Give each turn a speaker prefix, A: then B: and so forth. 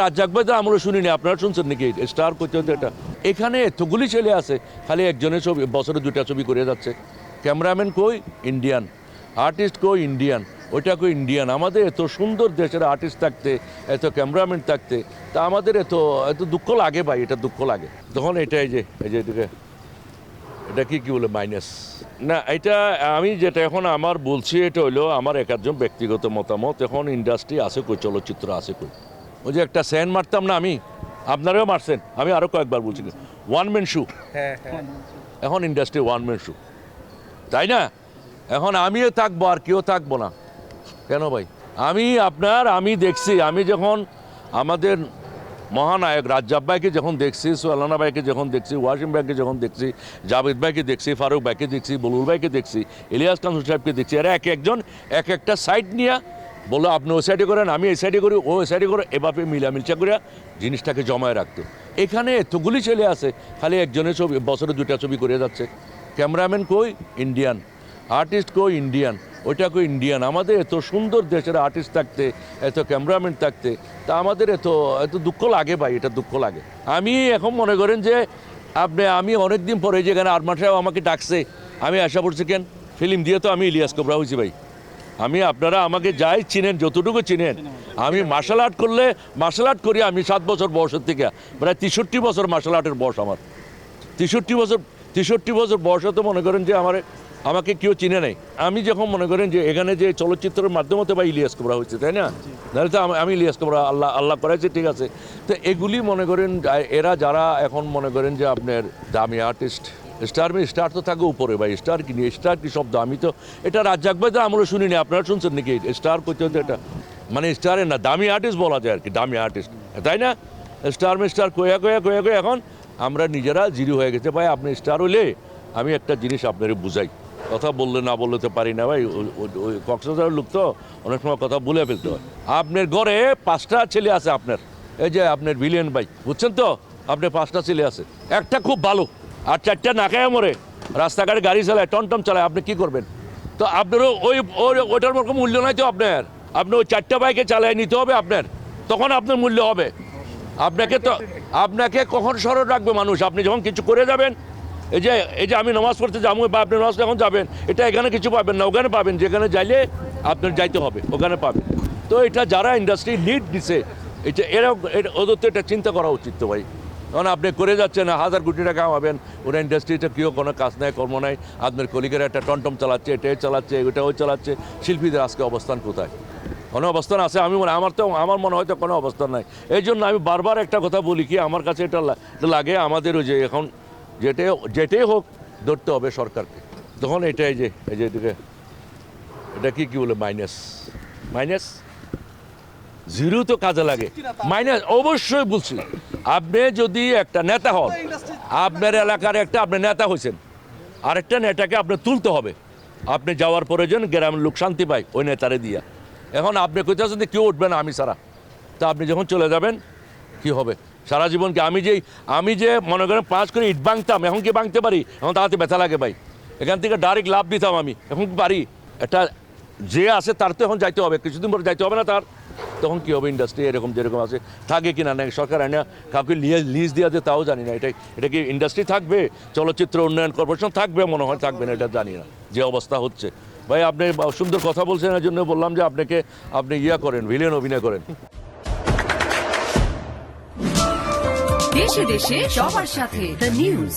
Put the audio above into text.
A: রাজ্জাক ভাই তো আমরা শুনিনি, আপনারা শুনছেন নাকি? স্টার করতে এটা এখানে এতগুলি ছেলে আছে, খালি একজনের ছবি বছরে 2টা ছবি করে যাচ্ছে। ক্যামেরাম্যান কই? ইন্ডিয়ান। আর্টিস্ট কই? ইন্ডিয়ান। ওইটা কই? ইন্ডিয়ান। আমাদের এত সুন্দর দেশের আর্টিস্ট থাকতে, এত ক্যামেরাম্যান থাকতে, তা আমাদের এত এত দুঃখ লাগে ভাই, এটা দুঃখ লাগে। তখন এটা এই যে এটাকে এটা কি বলে মাইনাস না, এটা আমি যেটা এখন আমার বলছি এটা হইলো আমার একজন ব্যক্তিগত মতামত। এখন ইন্ডাস্ট্রি আছে কই, চলচ্চিত্র আছে কই? ওই যে একটা স্যান মারতাম না আমি, আপনারাও মারছেন, আমি আরও কয়েকবার বলছি ওয়ান ম্যান শু। এখন ইন্ডাস্ট্রি ওয়ান ম্যান শু, তাই না? এখন আমিও থাকবো আর কেউ থাকবো না কেন ভাই? আমি দেখছি, আমি যখন আমাদের মহানায়ক রাজ্জাক ভাইকে যখন দেখছি, সোহেলানা ভাইকে যখন দেখছি, ওয়াসিম ভাইকে যখন দেখছি, জাভেদ ভাইকে দেখছি, ফারুক ভাইকে দেখছি, বলুল ভাইকে দেখছি, ইলিয়াস কাঞ্চন সাহেবকে দেখছি, এরা একজন এক একটা সাইড নিয়ে বললো আপনি ওই সাইডে করেন, আমি এই সাইডে করি, ও ওই সাইডে করে, এভাবে মিলামিলচা করে জিনিসটাকে জমায় রাখতো। এখানে এতগুলি ছেলে আছে, খালি একজনের ছবি বছরে 2টা ছবি করে যাচ্ছে। ক্যামেরাম্যান কই? ইন্ডিয়ান। আর্টিস্ট কই? ইন্ডিয়ান। ওইটা কই? ইন্ডিয়ান। আমাদের এত সুন্দর দেশের আর্টিস্ট থাকতে, এত ক্যামেরাম্যান থাকতে, তা আমাদের এত এত দুঃখ লাগে ভাই, এটা দুঃখ লাগে। আমি এখন মনে করেন যে আমি অনেক দিন পরে যেখানে আরমান সাহেব আমাকে ডাকছে, আমি আশা করছি কেন ফিল্ম দিয়ে তো আমি ইলিয়াস কোবরা হয়েছি ভাই। আপনারা আমাকে যাই চিনেন, যতটুকু চিনেন, আমি মার্শাল আর্ট করি আমি 7 বছর বয়সের থেকে, প্রায় 63 বছর মার্শাল আর্টের বয়স আমার। 63 বছর বয়সে তো মনে করেন যে আমাকে কেউ চিনে নেই। আমি যখন মনে করেন যে এখানে যে চলচ্চিত্রের মাধ্যমে তো বা ইলিয়াস কোবরা হয়েছে, তাই না? তাহলে তো আমি ইলিয়াস কোবরা আল্লাহ করাইছে, ঠিক আছে। তো এগুলি মনে করেন এরা যারা এখন মনে করেন যে আপনার দামি আর্টিস্ট, স্টার তো থাকে উপরে ভাই। স্টার কি শব্দ? আমি তো এটা রাজ্জাক ভাই তো আমরা শুনিনি, আপনারা শুনছেন নাকি? স্টার করতে এটা মানে স্টারের না, দামি আর্টিস্ট বলা যায় আর কি, দামি আর্টিস্ট, তাই না? স্টার কয়া এখন আমরা নিজেরা জিরো হয়ে গেছে ভাই। আপনি স্টার হইলে আমি একটা জিনিস আপনার বুঝাই, কথা বললে না বললে তো পারি না ভাই, ওই কক্সবাজারের লোক তো অনেক সময় কথা বলে ফেলতে হয়। আপনার ঘরে 5টা ছেলে আছে আপনার, এই যে আপনার ভিলিয়ান ভাই, বুঝছেন তো? আপনার 5টা ছেলে আছে, একটা খুব ভালো আর 4টা না খায় মরে, রাস্তাঘাটে গাড়ি চালায়, টনটন চালায়, আপনি কি করবেন? তো আপনারও ওইটার মতো মূল্য নাই তো আপনার। আপনি ওই 4টা বাইকে চালায় নিতে হবে আপনার, তখন আপনার মূল্য হবে। আপনাকে কখন স্মরণ রাখবে মানুষ? আপনি যখন কিছু করে যাবেন, এই যে আমি নামাজ পড়তে যাবো বা আপনি নামাজ যখন যাবেন, এটা এখানে কিছু পাবেন না, ওখানে পাবেন। যেখানে যাইলে আপনার যাইতে হবে ওখানে পাবেন। তো এটা যারা ইন্ডাস্ট্রি লিড দিছে, ওদের তো এটা চিন্তা করা উচিত তো ভাই। কারণ আপনি করে যাচ্ছেন 1000 কোটি টাকা কামাবেন, ওরা ইন্ডাস্ট্রিতে কেউ কোনো কাজ নাই, কর্ম নাই, আপনার কলিগের একটা টমটম চালাচ্ছে, এটাই চালাচ্ছে, ওইটা ওই চালাচ্ছে। শিল্পীদের আজকে অবস্থান কোথায়? কোনো অবস্থান আছে? আমার মনে হয় তো কোনো অবস্থান নাই। এই জন্য আমি বারবার একটা কথা বলি কি, আমার কাছে এটা লাগে, আমাদের ওই যে এখন যেটাই হোক ধরতে হবে সরকারকে। তখন এটা কি বলে মাইনাস জিরো তো কাজে লাগে, মাইনাস অবশ্যই বলছি। আপনি যদি একটা নেতা হন, আপনার এলাকার আপনি নেতা হয়েছেন, আরেকটা নেতাকে আপনি তুলতে হবে। আপনি যাওয়ার পরে যেন গ্রামের লোক শান্তি পায় ওই নেতারে দিয়া। এখন আপনি কোথাও যদি কেউ উঠবে না আমি ছাড়া, তা আপনি যখন চলে যাবেন কি হবে? সারা জীবনকে আমি যে মনে করেন 5 করে ইট ভাঙতাম, এখন কি ভাঙতে পারি? এখন তাতে ব্যথা লাগে ভাই। এখান থেকে ডাইরেক্ট লাভ দিতাম আমি, এখন কি পারি? এটা যে আছে তার তো এখন যাইতে হবে, কিছুদিন পরে যাইতে হবে না তার? তখন কি হবে? ইন্ডাস্ট্রি এরকম যেরকম আছে থাকে কি না, সরকার আইনা কাউকে লিজ দেওয়া যে তাও জানি না। এটা কি ইন্ডাস্ট্রি থাকবে? চলচ্চিত্র উন্নয়ন কর্পোরেশন থাকবে? মনে হয় থাকবে না, এটা জানি না যে অবস্থা হচ্ছে। ভাই আপনি সুন্দর কথা বলছেন, এর জন্য বললাম যে আপনি করেন, ভিলেন অভিনয় করেন।
B: দেশে দেশে সবার সাথে দ্য নিউজ।